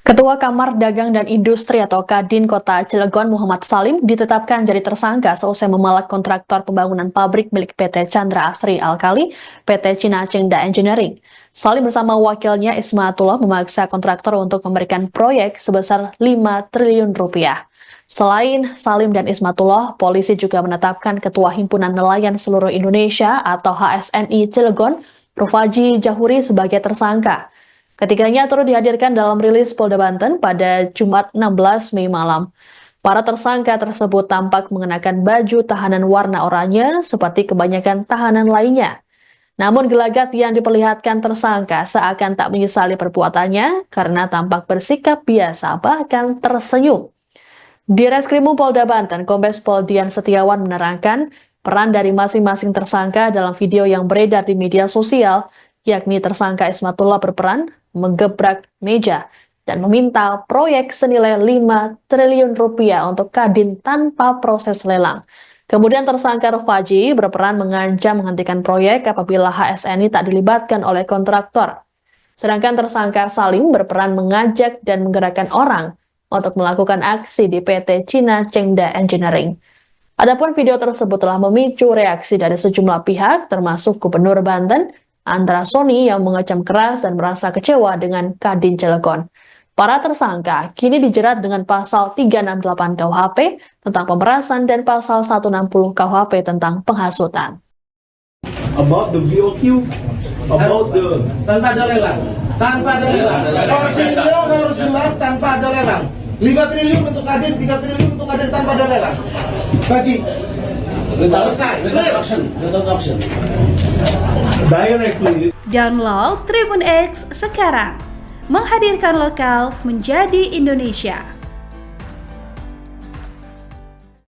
Ketua Kamar Dagang dan Industri atau Kadin Kota Cilegon Muhammad Salim ditetapkan jadi tersangka seusai memalak kontraktor pembangunan pabrik milik PT Chandra Asri Alkali, PT Cina Chengda Engineering. Salim bersama wakilnya Ismatullah memaksa kontraktor untuk memberikan proyek sebesar 5 triliun rupiah. Selain Salim dan Ismatullah, polisi juga menetapkan Ketua Himpunan Nelayan Seluruh Indonesia atau HSNI Cilegon, Rufaji Jahuri sebagai tersangka. Ketiganya turut dihadirkan dalam rilis Polda Banten pada Jumat 16 Mei malam. Para tersangka tersebut tampak mengenakan baju tahanan warna oranye seperti kebanyakan tahanan lainnya. Namun gelagat yang diperlihatkan tersangka seakan tak menyesali perbuatannya karena tampak bersikap biasa bahkan tersenyum. Di Reskrimum Polda Banten, Kombes Pol Dian Setiawan menerangkan peran dari masing-masing tersangka dalam video yang beredar di media sosial, yakni tersangka Ismatullah berperan menggebrak meja dan meminta proyek senilai 5 triliun rupiah untuk Kadin tanpa proses lelang. Kemudian tersangka Rufaji berperan mengancam menghentikan proyek apabila HSNI tak dilibatkan oleh kontraktor. Sedangkan tersangka Salim berperan mengajak dan menggerakkan orang untuk melakukan aksi di PT Cina Chengda Engineering. Adapun video tersebut telah memicu reaksi dari sejumlah pihak termasuk Gubernur Banten, Andra Soni yang mengecam keras dan merasa kecewa dengan Kadin Cilegon. Para tersangka kini dijerat dengan pasal 368 KUHP tentang pemerasan dan pasal 160 KUHP tentang penghasutan. About the BOQ, about the tanpa ada lelang, porsinya harus jelas tanpa ada lelang. 5 triliun untuk Kadin, 3 triliun untuk Kadin tanpa ada lelang. Bagi selesai. directly. Download Tribun X sekarang. Menghadirkan lokal menjadi Indonesia.